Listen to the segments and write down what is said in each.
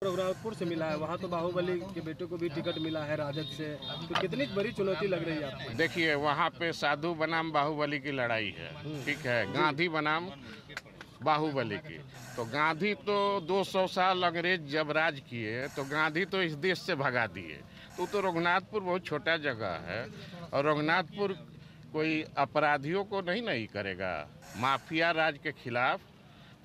रघुनाथपुर से मिला है, वहाँ तो बाहुबली के बेटे को भी टिकट मिला है राजद से, तो कितनी बड़ी चुनौती लग रही है आपको? देखिए, वहाँ पे साधु बनाम बाहुबली की लड़ाई है, ठीक है, गांधी बनाम बाहुबली की। तो गांधी तो 200 साल अंग्रेज जब राज किए तो गांधी तो इस देश से भगा दिए। तो रघुनाथपुर बहुत छोटा जगह है और रघुनाथपुर कोई अपराधियों को नहीं करेगा। माफिया राज के खिलाफ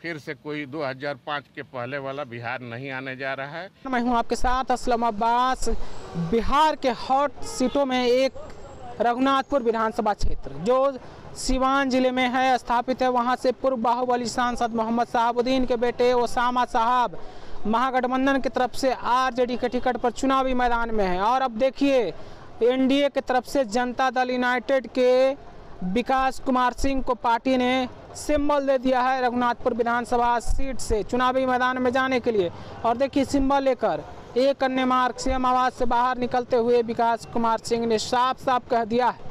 फिर से कोई 2005 के पहले वाला बिहार नहीं आने जा रहा है। मैं हूं आपके साथ असलम अब्बास। बिहार के हॉट सीटों में एक रघुनाथपुर विधानसभा क्षेत्र जो सिवान जिले में है स्थापित है। वहां से पूर्व बाहुबली सांसद मोहम्मद शहाबुद्दीन के बेटे ओसामा साहब महागठबंधन की तरफ से आरजेडी के टिकट पर चुनावी मैदान में है। और अब देखिए, एनडीए की तरफ से जनता दल यूनाइटेड के विकास कुमार सिंह को पार्टी ने सिंबल दे दिया है रघुनाथपुर विधानसभा सीट से चुनावी मैदान में जाने के लिए। और देखिए, सिंबल लेकर एक अन्य मार्ग से आवाज से बाहर निकलते हुए विकास कुमार सिंह ने साफ साफ कह दिया है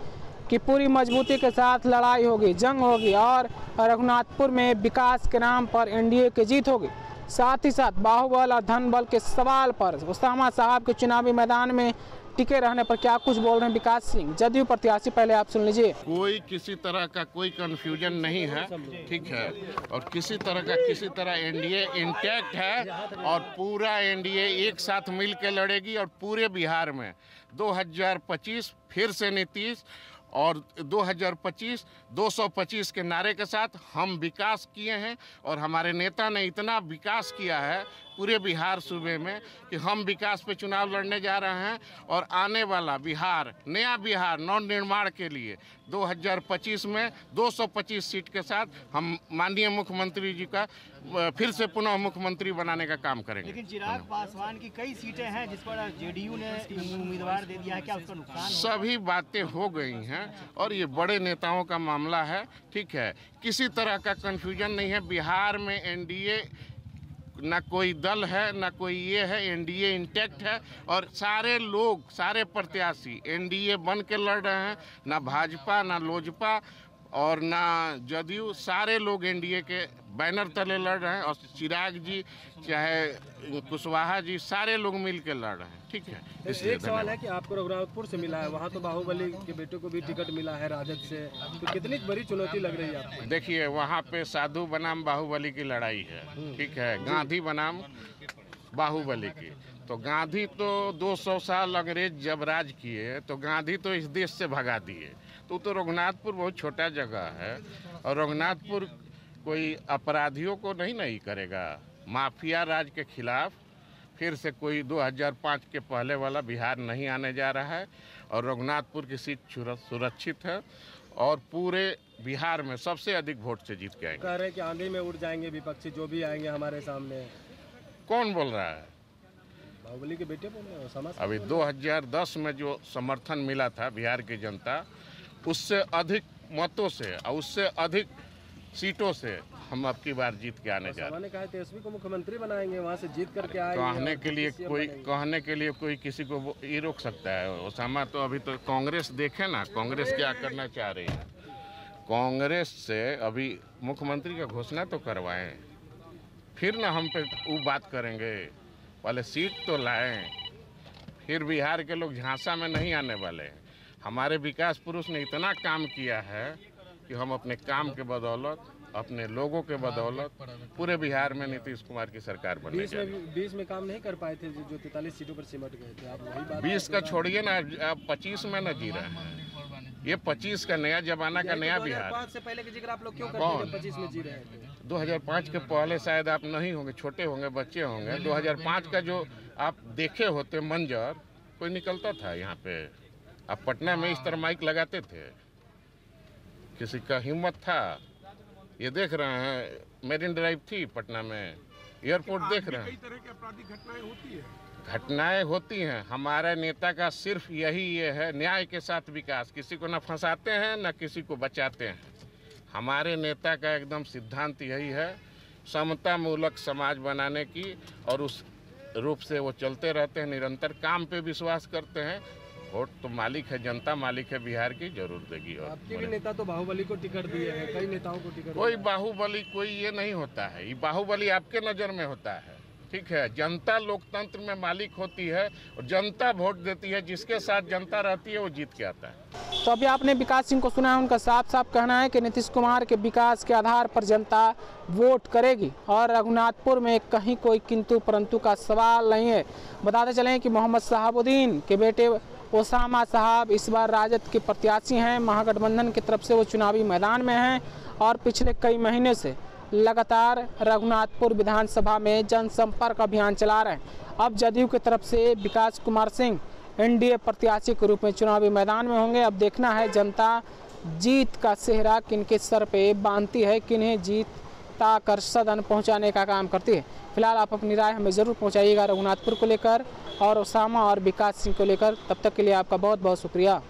कि पूरी मजबूती के साथ लड़ाई होगी, जंग होगी और रघुनाथपुर में विकास के नाम पर एनडीए की जीत होगी। साथ ही साथ बाहुबल और धन बल के सवाल पर ओसामा साहब के चुनावी मैदान में टिके रहने पर क्या कुछ बोल रहे हैं विकास सिंह, जदयू प्रत्याशी। पहले आप सुन लीजिए। कोई किसी तरह का कोई कंफ्यूजन नहीं है, ठीक है, और किसी तरह एनडीए इंटैक्ट है और पूरा एनडीए एक साथ मिल के लड़ेगी और पूरे बिहार में 2025 फिर से नीतीश और 2025 225 के नारे के साथ हम विकास किए हैं। और हमारे नेता ने इतना विकास किया है पूरे बिहार सूबे में कि हम विकास पे चुनाव लड़ने जा रहे हैं। और आने वाला बिहार, नया बिहार नव निर्माण के लिए 2025 में 225 सीट के साथ हम माननीय मुख्यमंत्री जी का फिर से पुनः मुख्यमंत्री बनाने का काम करेंगे। लेकिन चिराग पासवान की कई सीटें हैं जिस पर जेडीयू ने उम्मीदवार दे दिया है, क्या उसका नुकसान? सभी बातें हो गई हैं और ये बड़े नेताओं का मामला है, ठीक है, किसी तरह का कंफ्यूजन नहीं है। बिहार में एनडीए ना कोई दल है ना कोई ये है, एनडीए इंटैक्ट है और सारे लोग, सारे प्रत्याशी एनडीए बन के लड़ रहे हैं। ना भाजपा ना लोजपा और ना जदयू, सारे लोग एनडीए के बैनर तले लड़ रहे हैं। और चिराग जी चाहे कुशवाहा जी, सारे लोग मिल के लड़ रहे हैं, ठीक है। एक सवाल है कि आपको रघुनाथपुर से मिला है, वहाँ तो बाहुबली के बेटे को भी टिकट मिला है राजद से, तो कितनी बड़ी चुनौती लग रही है आपको? देखिए, वहाँ पे साधु बनाम बाहुबली की लड़ाई है, ठीक है, गांधी बनाम बाहुबली की। तो गांधी तो 200 साल अंग्रेज जब राज किए तो गांधी तो इस देश से भगा दिए। तो रघुनाथपुर बहुत छोटा जगह है और रघुनाथपुर कोई अपराधियों को नहीं करेगा। माफिया राज के खिलाफ फिर से कोई 2005 के पहले वाला बिहार नहीं आने जा रहा है। और रघुनाथपुर की सीट सुरक्षित है और पूरे बिहार में सबसे अधिक वोट से जीत के आएंगे। कह रहे हैं कि आंधी में उड़ जाएंगे विपक्षी, जो भी आएंगे हमारे सामने। कौन बोल रहा है? बाहुबली के बेटे बोल रहे हैं। अभी 2010 में जो समर्थन मिला था बिहार की जनता, उससे अधिक मतों से और उससे अधिक सीटों से हम अब की बार जीत के आने जा रहे हैं। कहा तेजस्वी को मुख्यमंत्री बनाएंगे, वहाँ से जीत करके आएंगे। कहने के लिए कोई किसी को ये रोक सकता है? ओसामा तो अभी तो कांग्रेस देखे ना, कांग्रेस क्या करना चाह रही है। कांग्रेस से अभी मुख्यमंत्री का घोषणा तो करवाएं, फिर ना हम पे वो बात करेंगे। पहले सीट तो लाएं, फिर बिहार के लोग झांसा में नहीं आने वाले हैं। हमारे विकास पुरुष ने इतना काम किया है कि हम अपने काम के बदौलत, अपने लोगों के बदौलत पूरे बिहार में नीतीश कुमार की सरकार बनने जा रही है। 20 में काम नहीं कर पाए थे जो 43 सीटों पर सिमट गए थे, आप वही बात। 20 का छोड़िए ना, आप 25 में न जी रहे हैं। ये 25 का नया जमाना का नया बिहार। 2005 से पहले की जिक्र आप लोग क्यों करते हैं? 25 में जी रहे थे। 2005 के पहले शायद आप नहीं होंगे, छोटे होंगे, बच्चे होंगे। 2005 का जो आप देखे होते मंजर, कोई निकलता था यहाँ पे? आप पटना में इस तरह माइक लगाते थे? किसी का हिम्मत था? ये देख रहे हैं, मेरिन ड्राइव थी पटना में, एयरपोर्ट देख रहे हैं। कई तरह की आपराधिक घटनाएं होती है। घटनाएं होती हैं। हमारे नेता का सिर्फ यही ये है, न्याय के साथ विकास। किसी को न फंसाते हैं न किसी को बचाते हैं। हमारे नेता का एकदम सिद्धांत यही है, समता मूलक समाज बनाने की, और उस रूप से वो चलते रहते हैं। निरंतर काम पे विश्वास करते हैं। वोट तो मालिक है जनता, मालिक है बिहार की, जरूर देगी। और आपके भी नेता तो बाहुबली को टिकट दिए हैं, कई नेताओं को टिकट। कोई बाहुबली कोई ये नहीं होता है। ये बाहुबली आपके नज़र में होता है, ठीक है, जनता लोकतंत्र में मालिक होती है और जनता वोट देती है। जिसके साथ जनता रहती है वो जीत के आता है। तो अभी आपने विकास सिंह को सुना है, उनका साफ साफ कहना है कि नीतीश कुमार के विकास के आधार पर जनता वोट करेगी और रघुनाथपुर में कहीं कोई किंतु परंतु का सवाल नहीं है। बताते चलें कि मोहम्मद शहाबुद्दीन के बेटे ओसामा साहब इस बार राजद के प्रत्याशी हैं। महागठबंधन की तरफ से वो चुनावी मैदान में हैं और पिछले कई महीने से लगातार रघुनाथपुर विधानसभा में जनसंपर्क अभियान चला रहे हैं। अब जदयू की तरफ से विकास कुमार सिंह एनडीए प्रत्याशी के रूप में चुनावी मैदान में होंगे। अब देखना है जनता जीत का सेहरा किनके सर पे बांधती है, किन्हें जीता कर सदन पहुंचाने का काम करती है। फिलहाल आप अपनी राय हमें ज़रूर पहुंचाइएगा रघुनाथपुर को लेकर और ओसामा और विकास सिंह को लेकर। तब तक के लिए आपका बहुत बहुत शुक्रिया।